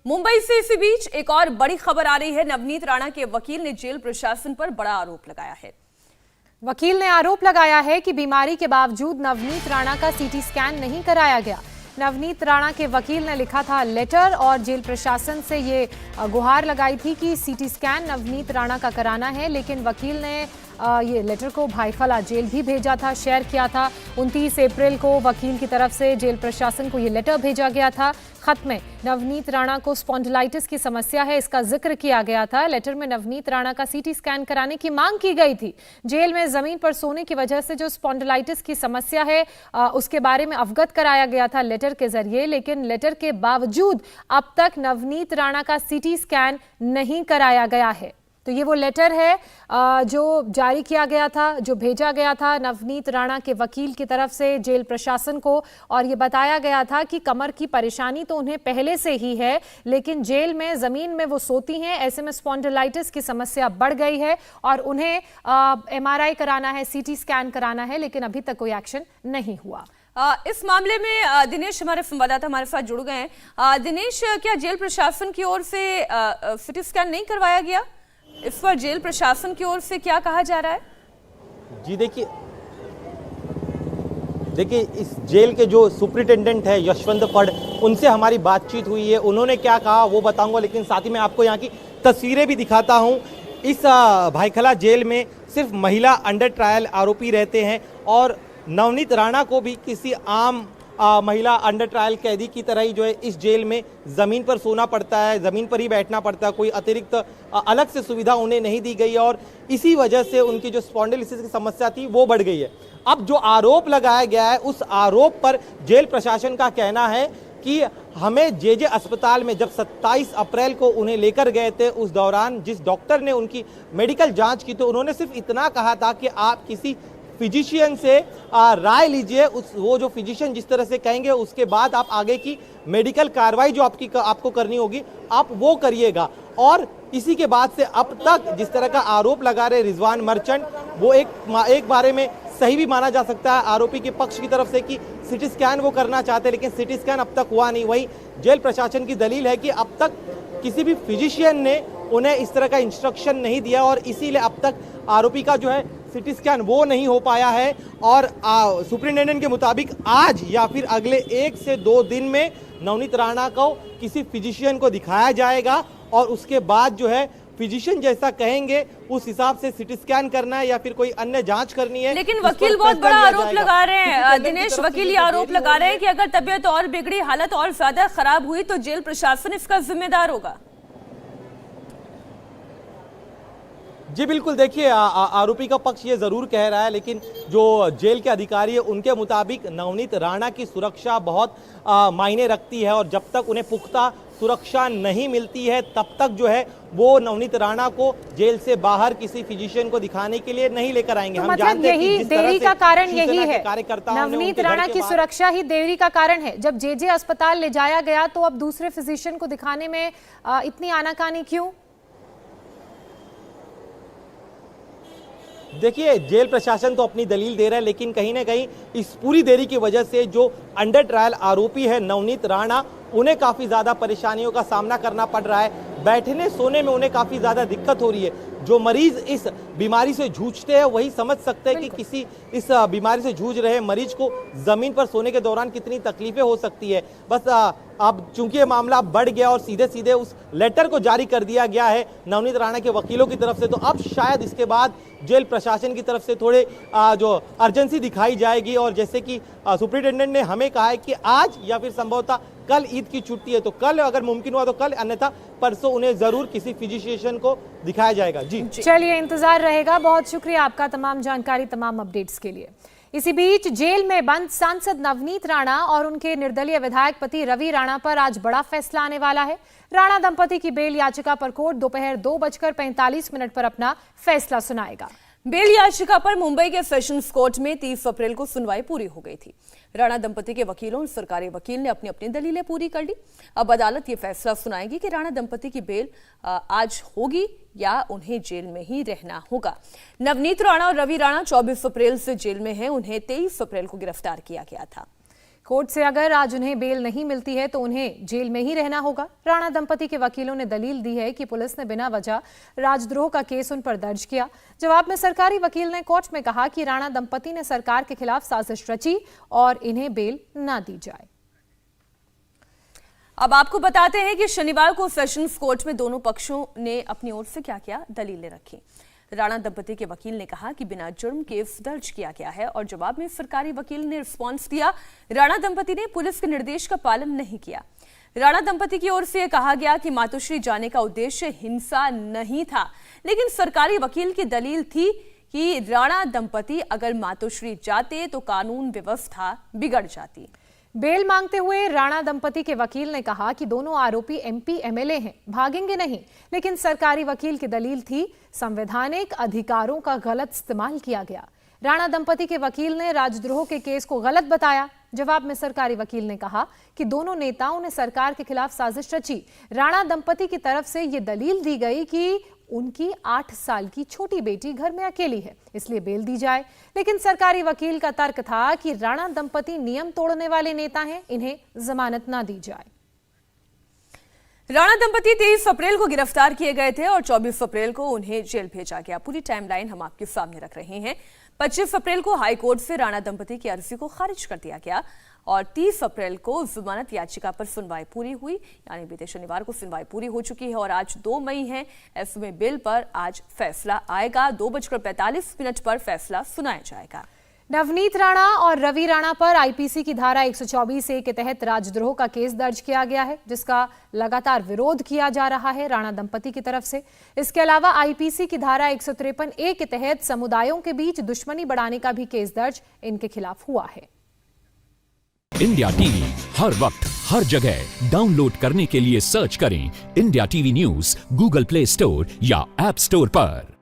मुंबई से इसी बीच एक और बड़ी खबर आ रही है। नवनीत राणा के वकील ने जेल प्रशासन पर बड़ा आरोप लगाया है। वकील ने आरोप लगाया है कि बीमारी के बावजूद नवनीत राणा का सीटी स्कैन नहीं कराया गया। नवनीत राणा के वकील ने लिखा था लेटर और जेल प्रशासन से ये गुहार लगाई थी कि सीटी स्कैन नवनीत राणा का कराना है, लेकिन वकील ने ये लेटर को भाईफला जेल भी भेजा था, शेयर किया था। 29 अप्रैल को वकील की तरफ से जेल प्रशासन को ये लेटर भेजा गया था। खत में नवनीत राणा को स्पॉन्डिलाइटिस की समस्या है, इसका जिक्र किया गया था। लेटर में नवनीत राणा का सीटी स्कैन कराने की मांग की गई थी। जेल में जमीन पर सोने की वजह से जो स्पॉन्डिलाइटिस की समस्या है उसके बारे में अवगत कराया गया था लेटर के जरिए, लेकिन लेटर के बावजूद अब तक नवनीत राणा का सीटी स्कैन नहीं कराया गया है। तो ये वो लेटर है जो जारी किया गया था, जो भेजा गया था नवनीत राणा के वकील की तरफ से जेल प्रशासन को, और ये बताया गया था कि कमर की परेशानी तो उन्हें पहले से ही है, लेकिन जेल में ज़मीन में वो सोती हैं, ऐसे में स्पॉन्डिलाइटिस की समस्या बढ़ गई है और उन्हें MRI कराना है, CT स्कैन कराना है, लेकिन अभी तक कोई एक्शन नहीं हुआ। इस मामले में दिनेश हमारे संवाददाता हमारे साथ जुड़ गए हैं। दिनेश, क्या जेल प्रशासन की ओर से CT स्कैन नहीं करवाया गया? इस पर जेल प्रशासन की ओर से क्या कहा जा रहा है? जी देखिए इस जेल के जो सुपरिटेंडेंट है यशवंत फड़, उनसे हमारी बातचीत हुई है। उन्होंने क्या कहा वो बताऊंगा, लेकिन साथ ही मैं आपको यहाँ की तस्वीरें भी दिखाता हूँ। इस भाईखला जेल में सिर्फ महिला अंडर ट्रायल आरोपी रहते हैं और नवनीत राणा को भी किसी आम महिला अंडर ट्रायल कैदी की तरह ही जो है इस जेल में ज़मीन पर सोना पड़ता है, ज़मीन पर ही बैठना पड़ता है। कोई अतिरिक्त अलग से सुविधा उन्हें नहीं दी गई है और इसी वजह से उनकी जो स्पॉन्डिलाइटिस की समस्या थी वो बढ़ गई है। अब जो आरोप लगाया गया है उस आरोप पर जेल प्रशासन का कहना है कि हमें जे अस्पताल में जब 27 अप्रैल को उन्हें लेकर गए थे, उस दौरान जिस डॉक्टर ने उनकी मेडिकल जाँच की तो उन्होंने सिर्फ इतना कहा था कि आप किसी फिजिशियन से राय लीजिए, वो जो फिजिशियन जिस तरह से कहेंगे उसके बाद आप आगे की मेडिकल कार्रवाई जो आपको करनी होगी आप वो करिएगा। और इसी के बाद से अब तक जिस तरह का आरोप लगा रहे रिजवान मर्चेंट, वो एक बारे में सही भी माना जा सकता है आरोपी के पक्ष की तरफ से कि CT स्कैन वो करना चाहते हैं, लेकिन CT स्कैन अब तक हुआ नहीं। वही जेल प्रशासन की दलील है कि अब तक किसी भी फिजिशियन ने उन्हें इस तरह का इंस्ट्रक्शन नहीं दिया और इसीलिए अब तक आरोपी का जो है CT स्कैन वो नहीं हो पाया है। और सुपरिटेंडेंट के मुताबिक आज या फिर अगले 1 से 2 दिन में नवनीत राणा को किसी फिजिशियन को दिखाया जाएगा और उसके बाद जो है फिजिशियन जैसा कहेंगे उस हिसाब से CT स्कैन करना है या फिर कोई अन्य जांच करनी है। लेकिन वकील बहुत बड़ा आरोप लगा रहे हैं दिनेश, वकील ये आरोप लगा रहे हैं कि अगर तबीयत और बिगड़ी, हालत और ज्यादा खराब हुई तो जेल प्रशासन इसका जिम्मेदार होगा। जी बिल्कुल, देखिए आरोपी का पक्ष ये जरूर कह रहा है, लेकिन जो जेल के अधिकारी है उनके मुताबिक नवनीत राणा की सुरक्षा बहुत मायने रखती है और जब तक उन्हें पुख्ता सुरक्षा नहीं मिलती है तब तक जो है वो नवनीत राणा को जेल से बाहर किसी फिजिशियन को दिखाने के लिए नहीं लेकर आएंगे। तो हम जानते हैं कि देरी का कारण यही है, नवनीत राणा की सुरक्षा ही देरी का कारण है। जब जे अस्पताल ले जाया गया तो अब दूसरे फिजिशियन को दिखाने में इतनी आनाकानी क्यों? देखिए जेल प्रशासन तो अपनी दलील दे रहा है, लेकिन कहीं ना कहीं इस पूरी देरी की वजह से जो अंडर ट्रायल आरोपी है नवनीत राणा, उन्हें काफ़ी ज़्यादा परेशानियों का सामना करना पड़ रहा है। बैठने सोने में उन्हें काफ़ी ज़्यादा दिक्कत हो रही है। जो मरीज इस बीमारी से जूझते हैं वही समझ सकते हैं कि किसी इस बीमारी से जूझ रहे मरीज को ज़मीन पर सोने के दौरान कितनी तकलीफें हो सकती है। बस अब चूंकि ये मामला बढ़ गया और सीधे सीधे उस लेटर को जारी कर दिया गया है नवनीत राणा के वकीलों की तरफ से, तो अब शायद इसके बाद जेल प्रशासन की तरफ से थोड़े जो अर्जेंसी दिखाई जाएगी। और जैसे कि सुपरिटेंडेंट ने हमें कहा है कि आज या फिर संभवतः कल ईद की छुट्टी है, तो कल अगर मुमकिन हुआ तो कल, अन्यथा परसों उन्हें जरूर किसी फिजिशियन को दिखाया जाएगा। जी चलिए, इंतजार रहेगा। बहुत शुक्रिया आपका तमाम जानकारी, तमाम अपडेट्स के लिए। इसी बीच जेल में बंद सांसद नवनीत राणा और उनके निर्दलीय विधायक पति रवि राणा पर आज बड़ा फैसला आने वाला है। राणा दंपति की बेल याचिका पर कोर्ट दोपहर 2:45 पर अपना फैसला सुनाएगा। बेल याचिका पर मुंबई के सेशंस कोर्ट में 30 अप्रैल को सुनवाई पूरी हो गई थी। राणा दंपति के वकीलों और सरकारी वकील ने अपनी अपनी दलीलें पूरी कर ली। अब अदालत ये फैसला सुनाएगी कि राणा दंपति की बेल आज होगी या उन्हें जेल में ही रहना होगा। नवनीत राणा और रवि राणा 24 अप्रैल से जेल में हैं। उन्हें 23 अप्रैल को गिरफ्तार किया गया था। कोर्ट से अगर आज उन्हें बेल नहीं मिलती है तो उन्हें जेल में ही रहना होगा। राणा दंपति के वकीलों ने दलील दी है कि पुलिस ने बिना वजह राजद्रोह का केस उन पर दर्ज किया। जवाब में सरकारी वकील ने कोर्ट में कहा कि राणा दंपति ने सरकार के खिलाफ साजिश रची और इन्हें बेल न दी जाए। अब आपको बताते हैं कि शनिवार को सेशंस कोर्ट में दोनों पक्षों ने अपनी ओर से क्या क्या दलीलें रखी। राणा दंपति के वकील ने कहा कि बिना जुर्म केस दर्ज किया गया है और जवाब में सरकारी वकील ने रिस्पॉन्स दिया, राणा दंपति ने पुलिस के निर्देश का पालन नहीं किया। राणा दंपति की ओर से यह कहा गया कि मातोश्री जाने का उद्देश्य हिंसा नहीं था, लेकिन सरकारी वकील की दलील थी कि राणा दंपति अगर मातोश्री जाते तो कानून व्यवस्था बिगड़ जाती। बेल मांगते हुए राणा दंपति के वकील ने कहा कि दोनों आरोपी एमपी एमएलए हैं, भागेंगे नहीं, लेकिन सरकारी वकील की दलील थी संवैधानिक अधिकारों का गलत इस्तेमाल किया गया। राणा दंपति के वकील ने राजद्रोह के केस को गलत बताया। जवाब में सरकारी वकील ने कहा कि दोनों नेताओं ने सरकार के खिलाफ साजिश रची। राणा दंपति की तरफ से यह दलील दी गई कि उनकी 8 साल की छोटी बेटी घर में अकेली है, इसलिए बेल दी जाए। लेकिन सरकारी वकील का तर्क था कि राणा दंपति नियम तोड़ने वाले नेता हैं, इन्हें जमानत ना दी जाए। राणा दंपति 23 अप्रैल को गिरफ्तार किए गए थे और 24 अप्रैल को उन्हें जेल भेजा गया। पूरी टाइमलाइन हम आपके सामने रख रहे हैं। 25 अप्रैल को हाई कोर्ट से राणा दंपति की अर्जी को खारिज कर दिया गया और 30 अप्रैल को जमानत याचिका पर सुनवाई पूरी हुई, यानी बीते शनिवार को सुनवाई पूरी हो चुकी है और आज 2 मई है। ऐसे में बिल पर आज फैसला आएगा। 2:45 पर फैसला सुनाया जाएगा। नवनीत राणा और रवि राणा पर आईपीसी की धारा 124A के तहत राजद्रोह का केस दर्ज किया गया है, जिसका लगातार विरोध किया जा रहा है राणा दंपति की तरफ से। इसके अलावा आईपीसी की धारा 153A के तहत समुदायों के बीच दुश्मनी बढ़ाने का भी केस दर्ज इनके खिलाफ हुआ है। इंडिया टीवी हर वक्त हर जगह डाउनलोड करने के लिए सर्च करें India TV news Google play store या ऐप स्टोर पर।